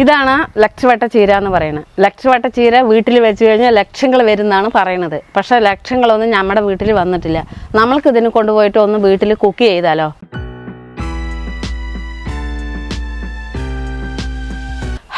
ഇതാണ് ലക്ഷവട്ട ചീര എന്ന് പറയുന്നത്. ലക്ഷവട്ട ചീര വീട്ടിൽ വെച്ച് കഴിഞ്ഞാൽ ലക്ഷങ്ങൾ വരുന്നതാണ് പറയുന്നത്. പക്ഷേ ലക്ഷങ്ങളൊന്നും നമ്മുടെ വീട്ടിൽ വന്നിട്ടില്ല. നമ്മൾക്ക് ഇതിന് കൊണ്ടുപോയിട്ട് ഒന്ന് വീട്ടിൽ കുക്ക് ചെയ്താലോ?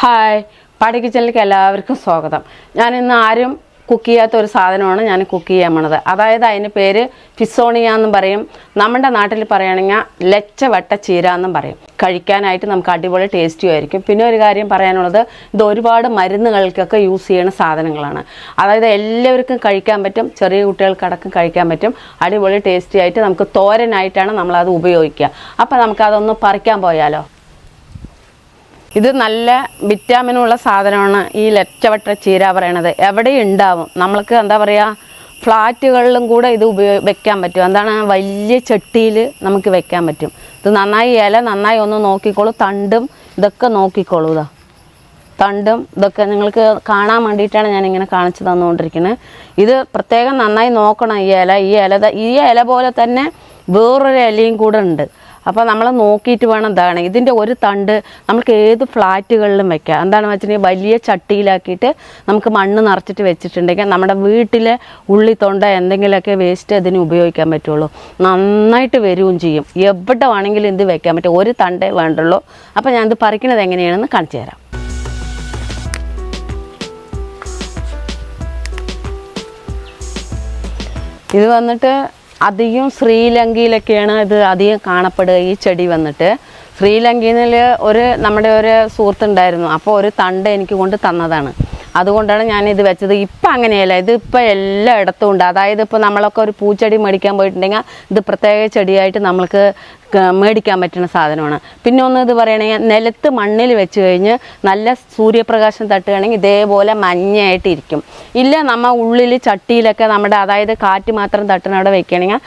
ഹായ്, പാടി കിച്ചണിലേക്ക് എല്ലാവർക്കും സ്വാഗതം. ഞാനിന്ന് ആരും കുക്ക് ചെയ്യാത്ത ഒരു സാധനമാണ് ഞാൻ കുക്ക് ചെയ്യാൻ പോണത്. അതായത് അതിന് പേര് ഫിസോണിയ എന്നും പറയും. നമ്മുടെ നാട്ടിൽ പറയുകയാണെങ്കിൽ ലച്ചവട്ട ചീര എന്നും പറയും. കഴിക്കാനായിട്ട് നമുക്ക് അടിപൊളി ടേസ്റ്റിയും ആയിരിക്കും. പിന്നെ ഒരു കാര്യം പറയാനുള്ളത്, ഇത് ഒരുപാട് മരുന്നുകൾക്കൊക്കെ യൂസ് ചെയ്യുന്ന സാധനങ്ങളാണ്. അതായത് എല്ലാവർക്കും കഴിക്കാൻ പറ്റും, ചെറിയ കുട്ടികൾക്കടക്കം കഴിക്കാൻ പറ്റും. അടിപൊളി ടേസ്റ്റി ആയിട്ട് നമുക്ക് തോരനായിട്ടാണ് നമ്മളത് ഉപയോഗിക്കുക. അപ്പോൾ നമുക്കതൊന്ന് പറിക്കാൻ പോയാലോ? ഇത് നല്ല വിറ്റാമിനുള്ള സാധനമാണ് ഈ ലച്ചവട്ട ചീര പറയണത്. എവിടെയും ഉണ്ടാവും. നമ്മൾക്ക് എന്താ പറയുക, ഫ്ലാറ്റുകളിലും കൂടെ ഇത് വെക്കാൻ പറ്റും. എന്താണ്, വലിയ ചട്ടിയിൽ നമുക്ക് വെക്കാൻ പറ്റും. ഇത് നന്നായി ഇല നന്നായി ഒന്ന് നോക്കിക്കോളൂ. തണ്ടും ഇതൊക്കെ നോക്കിക്കോളൂ. ഇതാ തണ്ടും ഇതൊക്കെ നിങ്ങൾക്ക് കാണാൻ വേണ്ടിയിട്ടാണ് ഞാനിങ്ങനെ കാണിച്ചു തന്നുകൊണ്ടിരിക്കുന്നത്. ഇത് പ്രത്യേകം നന്നായി നോക്കണം. ഈ ഇല പോലെ തന്നെ വേറൊരു ഇലയും കൂടെ ഉണ്ട്. അപ്പോൾ നമ്മൾ നോക്കിയിട്ട് വേണം. എന്താണ് ഇതിൻ്റെ ഒരു തണ്ട് നമുക്ക് ഏത് ഫ്ലാറ്റുകളിലും വെക്കാം. എന്താണെന്ന് വെച്ചിട്ടുണ്ടെങ്കിൽ വലിയ ചട്ടിയിലാക്കിയിട്ട് നമുക്ക് മണ്ണ് നിറച്ചിട്ട് വെച്ചിട്ടുണ്ടെങ്കിൽ നമ്മുടെ വീട്ടിലെ ഉള്ളിത്തൊണ്ട എന്തെങ്കിലുമൊക്കെ വേസ്റ്റ് അതിന് ഉപയോഗിക്കാൻ പറ്റുള്ളൂ. നന്നായിട്ട് വരികയും ചെയ്യും. എവിടെ വേണമെങ്കിലും ഇത് വെക്കാൻ പറ്റും. ഒരു തണ്ടേ വേണ്ടുള്ളൂ. അപ്പോൾ ഞാനിത് പറിക്കുന്നത് എങ്ങനെയാണെന്ന് കാണിച്ചു തരാം. ഇത് വന്നിട്ട് അധികം ശ്രീലങ്കയിലൊക്കെയാണ് ഇത് അധികം കാണപ്പെടുക. ഈ ചെടി വന്നിട്ട് ശ്രീലങ്കയിൽ നമ്മുടെ ഒരു സുഹൃത്തുണ്ടായിരുന്നു. അപ്പോൾ ഒരു തണ്ട് എനിക്ക് കൊണ്ട് തന്നതാണ്. അതുകൊണ്ടാണ് ഞാനിത് വെച്ചത്. ഇപ്പം അങ്ങനെയല്ല, ഇത് ഇപ്പം എല്ലായിടത്തും ഉണ്ട്. അതായത് ഇപ്പോൾ നമ്മളൊക്കെ ഒരു പൂച്ചെടി മേടിക്കാൻ പോയിട്ടുണ്ടെങ്കിൽ ഇത് പ്രത്യേക ചെടിയായിട്ട് നമ്മൾക്ക് മേടിക്കാൻ പറ്റുന്ന സാധനമാണ്. പിന്നെ ഒന്ന് ഇത് പറയുകയാണെങ്കിൽ നിലത്ത് മണ്ണിൽ വെച്ച് കഴിഞ്ഞ് നല്ല സൂര്യപ്രകാശം തട്ടുകയാണെങ്കിൽ ഇതേപോലെ മഞ്ഞയായിട്ടിരിക്കും. ഇല്ല നമ്മൾ ഉള്ളിൽ ചട്ടിയിലൊക്കെ നമ്മുടെ അതായത് കാറ്റ് മാത്രം തട്ടുന്ന അവിടെ വെക്കുകയാണെങ്കിൽ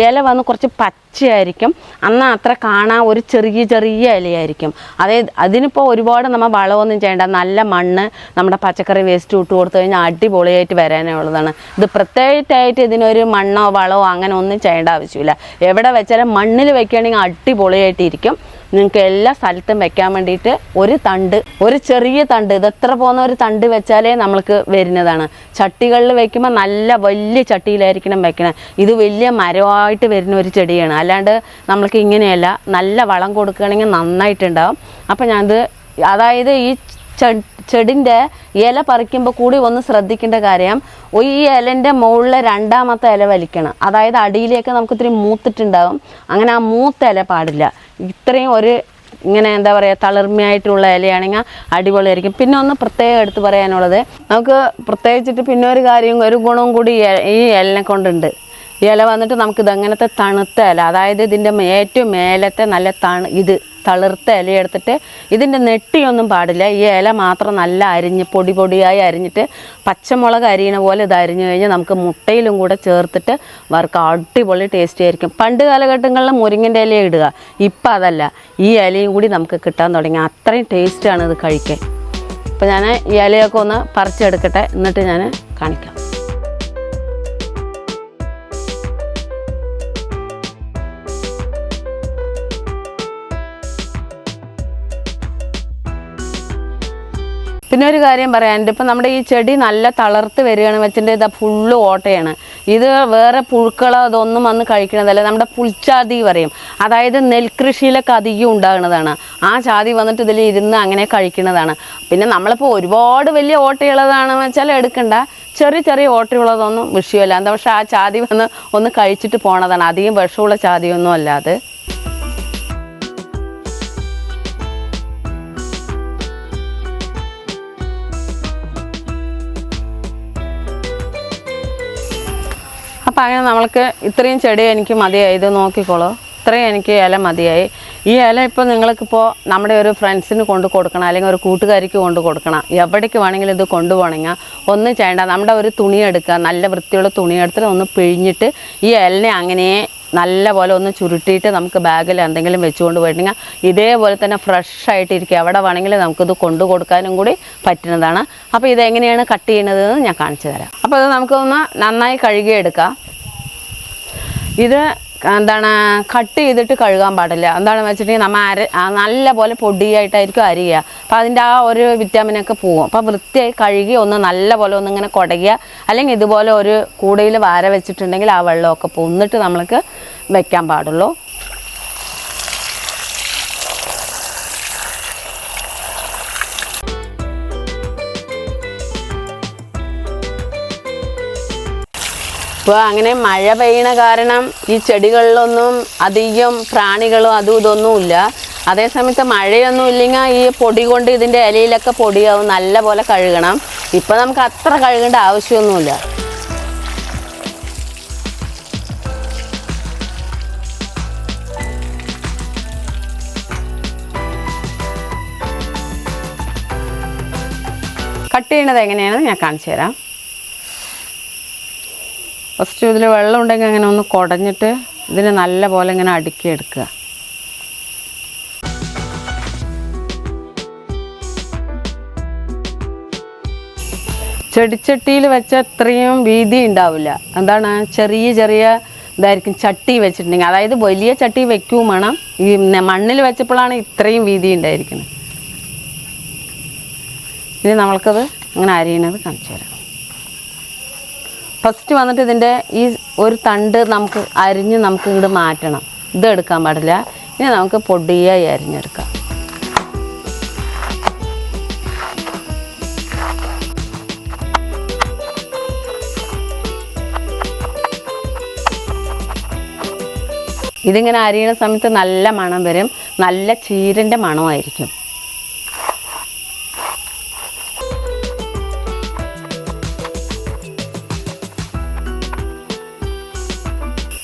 ഇല വന്ന് കുറച്ച് പച്ചയായിരിക്കും. എന്നാൽ അത്ര കാണാൻ ഒരു ചെറിയ ഇലയായിരിക്കും. അതായത് അതിനിപ്പോൾ ഒരുപാട് നമ്മൾ വളമൊന്നും ചെയ്യേണ്ട. നല്ല മണ്ണ് നമ്മുടെ പച്ചക്കറി വേസ്റ്റ് ഇട്ട് കൊടുത്തു കഴിഞ്ഞാൽ അടിപൊളിയായിട്ട് വരാനുള്ളതാണ്. ഇത് പ്രത്യേകമായിട്ട് ഇതിനൊരു മണ്ണോ വളമോ അങ്ങനെ ഒന്നും ചെയ്യേണ്ട ആവശ്യമില്ല. എവിടെ വെച്ചാലും മണ്ണിൽ വെക്കുകയാണെങ്കിൽ അടിപൊളിയായിട്ടിരിക്കും. നിങ്ങൾക്ക് എല്ലാ സ്ഥലത്തും വെക്കാൻ വേണ്ടിയിട്ട് ഒരു ചെറിയ തണ്ട് ഇതെത്ര പോകുന്ന ഒരു തണ്ട് വെച്ചാലേ നമ്മൾക്ക് വരുന്നതാണ്. ചട്ടികളിൽ വെക്കുമ്പോൾ നല്ല വലിയ ചട്ടിയിലായിരിക്കണം വെക്കണം. ഇത് വലിയ മരമായിട്ട് വരുന്ന ഒരു ചെടിയാണ്. അല്ലാണ്ട് നമ്മൾക്ക് ഇങ്ങനെയല്ല. നല്ല വളം കൊടുക്കുകയാണെങ്കിൽ നന്നായിട്ടുണ്ടാവും. അപ്പം ഞാനത് അതായത് ഈ ചെടിൻ്റെ ഇല പറിക്കുമ്പോൾ കൂടി ഒന്ന് ശ്രദ്ധിക്കേണ്ട കാര്യം, ഈ ഇലൻ്റെ മുകളിലെ രണ്ടാമത്തെ ഇല വലിക്കണം. അതായത് അടിയിലേക്ക് നമുക്ക് ഇത്തിരി മൂത്തിട്ടുണ്ടാവും. അങ്ങനെ ആ മൂത്ത ഇല പാടില്ല. ഇത്രയും ഒരു ഇങ്ങനെ എന്താ പറയുക തളിർമയായിട്ടുള്ള ഇലയാണെങ്കിൽ അടിപൊളിയായിരിക്കും. പിന്നെ ഒന്ന് പ്രത്യേകം എടുത്ത് പറയാനുള്ളത്, നമുക്ക് പ്രത്യേകിച്ചിട്ട് പിന്നെ ഒരു കാര്യം, ഒരു ഗുണവും കൂടി ഈ ഇലനെ കൊണ്ടുണ്ട്. ഈ ഇല വന്നിട്ട് നമുക്കിത് അങ്ങനത്തെ തണുത്ത ഇല, അതായത് ഇതിൻ്റെ ഏറ്റവും മേലത്തെ നല്ല തളിർത്ത ഇല എടുത്തിട്ട് ഇതിൻ്റെ നെട്ടിയൊന്നും പാടില്ല. ഈ ഇല മാത്രം നല്ല അരിഞ്ഞ് പൊടിയായി അരിഞ്ഞിട്ട് പച്ചമുളക് അരിയണ പോലെ ഇത് അരിഞ്ഞു കഴിഞ്ഞാൽ നമുക്ക് മുട്ടയിലും കൂടെ ചേർത്തിട്ട് വർക്ക് അടിപൊളി ടേസ്റ്റി ആയിരിക്കും. പണ്ട് കാലഘട്ടങ്ങളിൽ മുരിങ്ങൻ്റെ ഇല ഇടുക. ഇപ്പം അതല്ല, ഈ ഇലയും കൂടി നമുക്ക് കിട്ടാൻ തുടങ്ങി. അത്രയും ടേസ്റ്റാണ് ഇത് കഴിക്കാൻ. അപ്പോൾ ഞാൻ ഈ ഇലയൊക്കെ ഒന്ന് പറിച്ചെടുക്കട്ടെ, എന്നിട്ട് ഞാൻ കാണിക്കാം. പിന്നെ ഒരു കാര്യം പറയാനുണ്ട്. ഇപ്പം നമ്മുടെ ഈ ചെടി നല്ല തളർത്ത് വരികയാണ് വെച്ചിട്ട് ഇത് ഫുള്ള് ഓട്ടയാണ്. ഇത് വേറെ പുഴുക്കളോ അതൊന്നും വന്ന് കഴിക്കണതല്ല. നമ്മുടെ പുൽച്ചാതി പറയും. അതായത് നെൽകൃഷിയിലൊക്കെ അധികം ഉണ്ടാകുന്നതാണ്. ആ ചാതി വന്നിട്ട് ഇതിൽ ഇരുന്ന് അങ്ങനെ കഴിക്കുന്നതാണ്. പിന്നെ നമ്മളിപ്പോൾ ഒരുപാട് വലിയ ഓട്ടയുള്ളതാണെന്ന് വെച്ചാൽ എടുക്കണ്ട. ചെറിയ ഓട്ടയുള്ളതൊന്നും വിഷയമല്ല. എന്താ പക്ഷേ ആ ചാതി വന്ന് ഒന്ന് കഴിച്ചിട്ട് പോണതാണ്. അധികം വിഷമുള്ള ചാതിയൊന്നും അല്ലാതെ. അപ്പോൾ അങ്ങനെ നമ്മൾക്ക് ഇത്രയും ചെടി എനിക്ക് മതിയായി. ഇത് നോക്കിക്കോളൂ, ഇത്രയും എനിക്ക് ഇല മതിയായി. ഈ ഇല ഇപ്പോൾ നിങ്ങൾക്കിപ്പോൾ നമ്മുടെ ഒരു ഫ്രണ്ട്സിന് കൊണ്ട് കൊടുക്കണം, അല്ലെങ്കിൽ ഒരു കൂട്ടുകാരിക്ക് കൊണ്ട് കൊടുക്കണം. എവിടേക്ക് വേണമെങ്കിലും ഇത് കൊണ്ടുപോകണമെങ്കിൽ ഒന്നും ചെയ്യേണ്ട. നമ്മുടെ ഒരു തുണി എടുക്കുക, നല്ല വൃത്തിയുള്ള തുണി എടുത്തിട്ട് ഒന്ന് പിഴിഞ്ഞിട്ട് ഈ ഇലനെ അങ്ങനെ നല്ല പോലെ ഒന്ന് ചുരുട്ടിയിട്ട് നമുക്ക് ബാഗിൽ എന്തെങ്കിലും വെച്ചുകൊണ്ട് പോയിട്ടുണ്ടെങ്കിൽ ഇതേപോലെ തന്നെ ഫ്രഷ് ആയിട്ടിരിക്കുക. എവിടെ വേണമെങ്കിലും നമുക്കിത് കൊണ്ടു കൊടുക്കാനും കൂടി പറ്റുന്നതാണ്. അപ്പോൾ ഇതെങ്ങനെയാണ് കട്ട് ചെയ്യുന്നതെന്ന് ഞാൻ കാണിച്ചു തരാം. അപ്പോൾ ഇത് നമുക്കൊന്ന് നന്നായി കഴുകിയെടുക്കാം. ഇത് എന്താണ് കട്ട് ചെയ്തിട്ട് കഴുകാൻ പാടില്ല. എന്താണെന്ന് വെച്ചിട്ടുണ്ടെങ്കിൽ നമ്മൾ നല്ല പോലെ പൊടിയായിട്ടായിരിക്കും അരിയുക. അപ്പോൾ അതിൻ്റെ ആ ഒരു വിറ്റാമിനൊക്കെ പോകും. അപ്പോൾ വൃത്തിയായി കഴുകി ഒന്ന് നല്ല പോലെ ഒന്നിങ്ങനെ കുടയുക. അല്ലെങ്കിൽ ഇതുപോലെ ഒരു കൂടയിൽ വാര വെച്ചിട്ടുണ്ടെങ്കിൽ ആ വെള്ളമൊക്കെ പോകും. എന്നിട്ട് നമ്മൾക്ക് വെക്കാൻ പാടുള്ളൂ. ഇപ്പോൾ അങ്ങനെ മഴ പെയ്യണ കാരണം ഈ ചെടികളിലൊന്നും അധികം പ്രാണികളും അതും ഇതൊന്നുമില്ല. അതേസമയത്ത് മഴയൊന്നും ഇല്ലെങ്കിൽ ഈ പൊടി കൊണ്ട് ഇതിൻ്റെ ഇലയിലൊക്കെ പൊടിയാവും. നല്ല പോലെ കഴുകണം. ഇപ്പം നമുക്ക് അത്ര കഴുകേണ്ട ആവശ്യമൊന്നുമില്ല. കട്ട് ചെയ്യണത് എങ്ങനെയാണെന്ന് ഞാൻ കാണിച്ചു തരാം. ഫസ്റ്റ് ഇതിൽ വെള്ളം ഉണ്ടെങ്കിൽ അങ്ങനെ ഒന്ന് കുടഞ്ഞിട്ട് ഇതിന് നല്ല പോലെ ഇങ്ങനെ അടുക്കിയെടുക്കുക. ചെടിച്ചട്ടിയിൽ വെച്ച അത്രയും വീതി ഉണ്ടാവില്ല. എന്താണ് ചെറിയ ചെറിയ ഇതായിരിക്കും ചട്ടി വെച്ചിട്ടുണ്ടെങ്കിൽ. അതായത് വലിയ ചട്ടി വെക്കുകയും വേണം. ഈ മണ്ണിൽ വെച്ചപ്പോഴാണ് ഇത്രയും വീതി ഉണ്ടായിരിക്കുന്നത്. ഇനി നമ്മൾക്കത് അങ്ങനെ അരിയണത് കാണിച്ചു തരാം. ഫസ്റ്റ് വന്നിട്ട് ഇതിൻ്റെ ഈ ഒരു തണ്ട് നമുക്ക് അരിഞ്ഞ് നമുക്ക് ഇങ്ങോട്ട് മാറ്റണം. ഇത് എടുക്കാൻ പാടില്ല. ഇനി നമുക്ക് പൊടിയായി അരിഞ്ഞെടുക്കാം. ഇതിങ്ങനെ അരിയുന്ന സമയത്ത് നല്ല മണം വരും. നല്ല ചീരൻ്റെ മണമായിരിക്കും.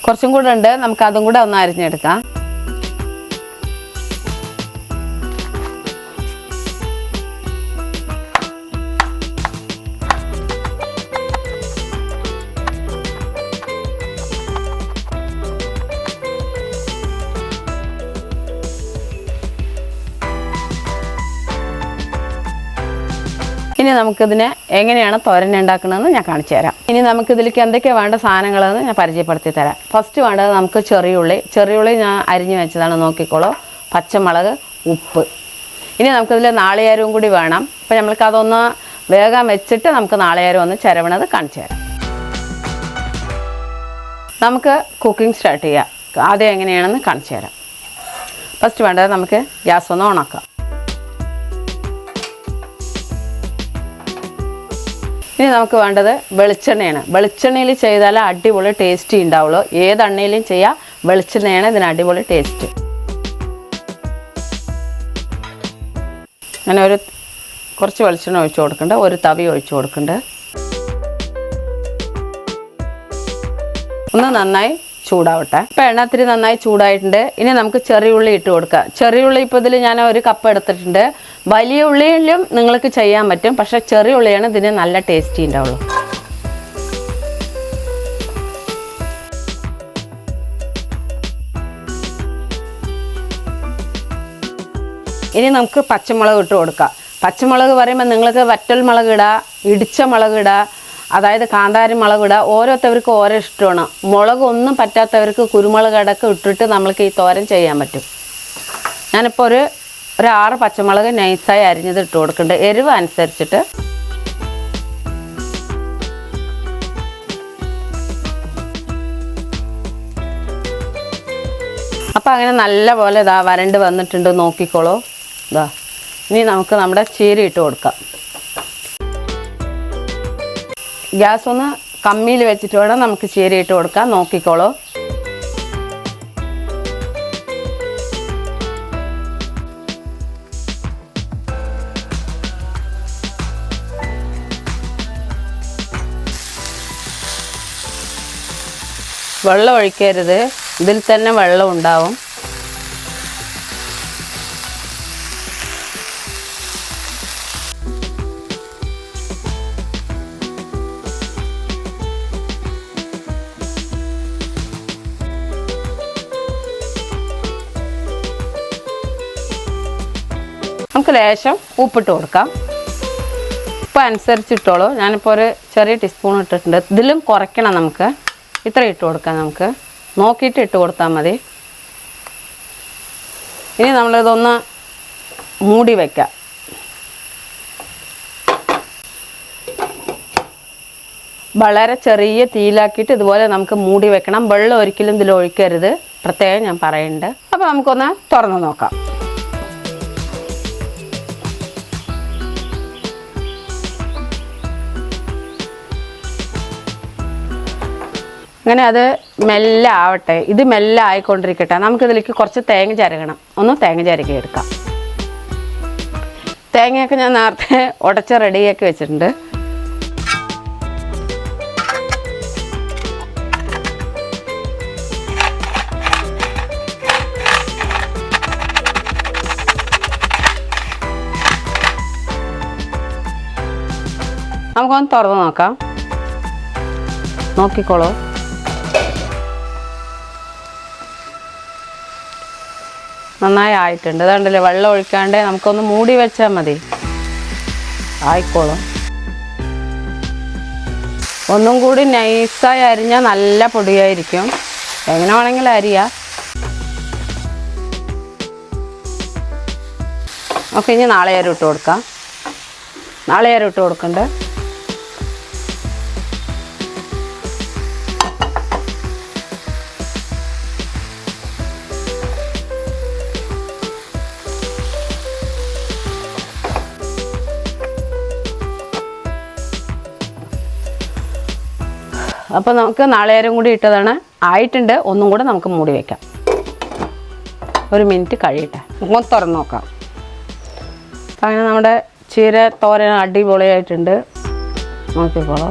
കുറച്ചും കൂടെ ഉണ്ട്. നമുക്ക് അതും കൂടെ ഒന്ന് അരിഞ്ഞെടുക്കാം. ഇനി നമുക്കിതിനെ എങ്ങനെയാണ് തോരൻ ഉണ്ടാക്കുന്നതെന്ന് ഞാൻ കാണിച്ചു തരാം. ഇനി നമുക്കിതിലേക്ക് എന്തൊക്കെയാണ് വേണ്ട സാധനങ്ങളെന്ന് ഞാൻ പരിചയപ്പെടുത്തി തരാം. ഫസ്റ്റ് വേണ്ടത് നമുക്ക് ചെറിയുള്ളി ഞാൻ അരിഞ്ഞു വെച്ചതാണ്, നോക്കിക്കോളൂ. പച്ചമുളക്, ഉപ്പ്. ഇനി നമുക്കിതിൽ നാളികേരവും കൂടി വേണം. അപ്പോൾ നമ്മൾക്കതൊന്ന് വേഗം വെച്ചിട്ട് നമുക്ക് നാളികേരം ഒന്ന് ചിരവണത് കാണിച്ചു തരാം. നമുക്ക് കുക്കിംഗ് സ്റ്റാർട്ട് ചെയ്യാം. ആദ്യം എങ്ങനെയാണെന്ന് കാണിച്ചു തരാം. ഫസ്റ്റ് വേണ്ടത് നമുക്ക് ഗ്യാസ് ഒന്ന് ഓണാക്കാം. ഇനി നമുക്ക് വേണ്ടത് വെളിച്ചെണ്ണയാണ്. വെളിച്ചെണ്ണയിൽ ചെയ്താൽ അടിപൊളി ടേസ്റ്റ് ഉണ്ടാവുള്ളൂ. ഏത് എണ്ണയിലും ചെയ്യാം, വെളിച്ചെണ്ണയാണ് ഇതിന് അടിപൊളി ടേസ്റ്റ്. അങ്ങനെ കുറച്ച് വെളിച്ചെണ്ണ ഒഴിച്ച് കൊടുക്കുന്നുണ്ട്. ഒരു തവി ഒഴിച്ച് കൊടുക്കുന്നുണ്ട്. ഒന്ന് നന്നായി ചൂടാവട്ടെ. ഇപ്പം എണ്ണ ഇത്തിരി നന്നായി ചൂടായിട്ടുണ്ട്. ഇനി നമുക്ക് ചെറിയുള്ളി ഇട്ട് കൊടുക്കാം. ചെറിയുള്ളി ഇപ്പോൾ ഇതിൽ ഞാൻ ഒരു കപ്പ് എടുത്തിട്ടുണ്ട്. വലിയ ഉള്ളിയിലും നിങ്ങൾക്ക് ചെയ്യാൻ പറ്റും. പക്ഷേ ചെറിയ ഉള്ളിയാണ് ഇതിന് നല്ല ടേസ്റ്റി ഉണ്ടാവുള്ളൂ. ഇനി നമുക്ക് പച്ചമുളക് ഇട്ട് കൊടുക്കാം. പച്ചമുളക് പറയുമ്പോൾ നിങ്ങൾക്ക് വറ്റൽ മുളക് ഇടുക, ഇടിച്ച മുളക് ഇടുക, അതായത് കാന്താരി മുളക് ഇടുക. ഓരോരുത്തർക്കും ഓരോ ഇഷ്ടമാണ്. മുളക് ഒന്നും പറ്റാത്തവർക്ക് കുരുമുളക് അടക്കം ഇട്ടിട്ട് നമ്മൾക്ക് ഈ തോരൻ ചെയ്യാൻ പറ്റും. ഞാനിപ്പോൾ ഒരു 6 പച്ചമുളക് നൈസായി അരിഞ്ഞത് ഇട്ട് കൊടുക്കുന്നുണ്ട്, എരിവ് അനുസരിച്ചിട്ട്. അപ്പോൾ അങ്ങനെ നല്ല പോലെ ഇതാ വരണ്ട് വന്നിട്ടുണ്ട്, നോക്കിക്കോളൂ. ഇതാ ഇനി നമുക്ക് നമ്മുടെ ചീര ഇട്ട് കൊടുക്കാം. ഗ്യാസ് ഒന്ന് കമ്മിയിൽ വെച്ചിട്ട് വേണം നമുക്ക് ചീര ഇട്ട് കൊടുക്കാം. നോക്കിക്കോളൂ. വെള്ളം ഒഴിക്കരുത്, ഇതിൽ തന്നെ വെള്ളം ഉണ്ടാവും. നമുക്ക് ലേശം ഉപ്പിട്ട് കൊടുക്കാം. ഉപ്പ് അനുസരിച്ചിട്ടോളൂ. ഞാനിപ്പോൾ ഒരു ചെറിയ ടീസ്പൂൺ ഇട്ടിട്ടുണ്ട്. ഇതിലും കുറയ്ക്കണം നമുക്ക്. ഇത്ര ഇട്ട് കൊടുക്കാം നമുക്ക്. നോക്കിയിട്ട് ഇട്ട് കൊടുത്താൽ മതി. ഇനി നമ്മളിതൊന്ന് മൂടി വയ്ക്കാം. വളരെ ചെറിയ തീയിലാക്കിയിട്ട് ഇതുപോലെ നമുക്ക് മൂടി വെക്കണം. വെള്ളം ഒരിക്കലും ഇതിൽ ഒഴിക്കരുത്, പ്രത്യേകം ഞാൻ പറയുന്നുണ്ട്. അപ്പോൾ നമുക്കൊന്ന് തുറന്ന് നോക്കാം. അങ്ങനെ അത് മെല്ലെ ആവട്ടെ. ഇത് മെല്ലെ ആയിക്കൊണ്ടിരിക്കട്ടെ. നമുക്കിതിലേക്ക് കുറച്ച് തേങ്ങ ചിരകണം. ഒന്ന് തേങ്ങ ചിരകി എടുക്കാം. തേങ്ങയൊക്കെ ഞാൻ നേരത്തെ ഉടച്ച് റെഡിയാക്കി വെച്ചിട്ടുണ്ട്. നമുക്കൊന്ന് തുറന്ന് നോക്കാം. നോക്കിക്കോളൂ. നന്നായി ആയിട്ടുണ്ട്. അതുകൊണ്ടല്ലേ വെള്ളം ഒഴിക്കാണ്ട് നമുക്കൊന്ന് മൂടി വെച്ചാൽ മതി, ആയിക്കോളും. ഒന്നും കൂടി നൈസായി അരിഞ്ഞാൽ നല്ല പൊടിയായിരിക്കും. എങ്ങനെ വേണമെങ്കിലും അരിയാം. ഓക്കെ, ഇനി നാളികേരം ഇട്ട് കൊടുക്കാം. നാളികേരം ഇട്ട് കൊടുക്കണ്ട്. അപ്പോൾ നമുക്ക് നാളികേരം കൂടി ഇട്ടതാണ്, ആയിട്ടുണ്ട്. ഒന്നും കൂടെ നമുക്ക് മൂടി വയ്ക്കാം. ഒരു മിനിറ്റ് കഴിയട്ടെ. നമുക്ക് തുറന്ന് നോക്കാം. അപ്പം അങ്ങനെ നമ്മുടെ ചീര തോരൻ അടിപൊളിയായിട്ടുണ്ട്. നോക്കിക്കോളൂ.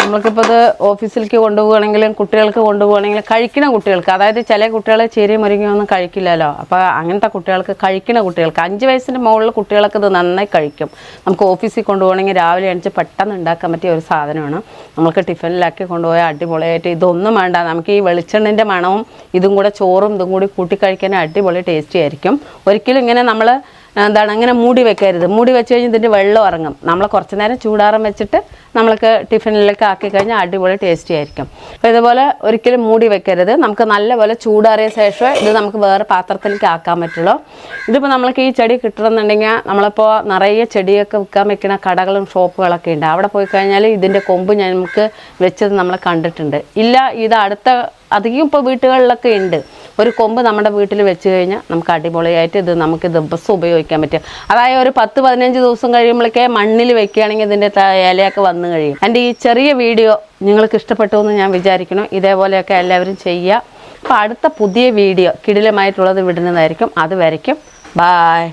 നമ്മൾക്കിപ്പോൾ ഇത് ഓഫീസിലേക്ക് കൊണ്ടുപോവുകയാണെങ്കിലും കുട്ടികൾക്ക് കൊണ്ടുപോവുകയാണെങ്കിലും കഴിക്കുന്ന കുട്ടികൾക്ക്, അതായത് ചില കുട്ടികൾ ചീരയും മുരിങ്ങയൊന്നും കഴിക്കില്ലല്ലോ. അപ്പോൾ അങ്ങനത്തെ കുട്ടികൾക്ക്, കഴിക്കുന്ന കുട്ടികൾക്ക്, 5 വയസ്സിൻ്റെ മുകളിൽ കുട്ടികൾക്ക് ഇത് നന്നായി കഴിക്കും. നമുക്ക് ഓഫീസിൽ കൊണ്ടുപോകണമെങ്കിൽ രാവിലെ എണിച്ച് പെട്ടെന്ന് ഉണ്ടാക്കാൻ പറ്റിയ ഒരു സാധനമാണ്. നമുക്ക് ടിഫിനിലാക്കി കൊണ്ടുപോയാൽ അടിപൊളിയായിട്ട്. ഇതൊന്നും വേണ്ട, നമുക്ക് ഈ വെളിച്ചെണ്ണൻ്റെ മണവും ഇതും കൂടെ ചോറും ഇതും കൂടി കൂട്ടി കഴിക്കാൻ അടിപൊളി ടേസ്റ്റി ആയിരിക്കും. ഒരിക്കലും ഇങ്ങനെ നമ്മൾ അങ്ങനെ മൂടി വെക്കരുത്. മൂടി വെച്ച് കഴിഞ്ഞാൽ ഇതിൻ്റെ വെള്ളം ഇറങ്ങും. നമ്മൾ കുറച്ച് നേരം ചൂടാറാൻ വെച്ചിട്ട് നമ്മൾക്ക് ടിഫിനിലേക്ക് ആക്കി കഴിഞ്ഞാൽ അടിപൊളി ടേസ്റ്റി ആയിരിക്കും. അപ്പോൾ ഇതുപോലെ ഒരിക്കലും മൂടി വെക്കരുത്. നമുക്ക് നല്ലപോലെ ചൂടാറിയ ശേഷം ഇത് നമുക്ക് വേറെ പാത്രത്തിലേക്ക് ആക്കാൻ പറ്റുള്ളൂ. ഇതിപ്പോൾ നമ്മൾക്ക് ഈ ചെടി കിട്ടണമെന്നുണ്ടെങ്കിൽ നമ്മളിപ്പോൾ നിറയെ ചെടിയൊക്കെ വിൽക്കാൻ വെക്കുന്ന കടകളും ഷോപ്പുകളൊക്കെ ഉണ്ട്. അവിടെ പോയി കഴിഞ്ഞാൽ ഇതിൻ്റെ കൊമ്പ് നമുക്ക് വെച്ചത് നമ്മൾ കണ്ടിട്ടുണ്ട്. ഇല്ല, ഇത് അടുത്ത അധികം ഇപ്പോൾ വീട്ടുകളിലൊക്കെ ഉണ്ട്. ഒരു കൊമ്പ് നമ്മുടെ വീട്ടിൽ വെച്ച് കഴിഞ്ഞാൽ നമുക്ക് അടിപൊളിയായിട്ട് ഇത് നമുക്ക് ദിവസം ഉപയോഗിക്കാൻ പറ്റും. അതായത് ഒരു 10-15 ദിവസം കഴിയുമ്പോഴേക്കേ മണ്ണിൽ വെക്കുകയാണെങ്കിൽ ഇതിൻ്റെ ഇലയൊക്കെ വന്നു കഴിയും. എൻ്റെ ഈ ചെറിയ വീഡിയോ നിങ്ങൾക്ക് ഇഷ്ടപ്പെട്ടു എന്ന് ഞാൻ വിചാരിക്കുന്നു. ഇതേപോലെയൊക്കെ എല്ലാവരും ചെയ്യുക. അപ്പോൾ അടുത്ത പുതിയ വീഡിയോ കിടിലമായിട്ടുള്ളത് വിടുന്നതായിരിക്കും. അതുവരയ്ക്കും ബായ്.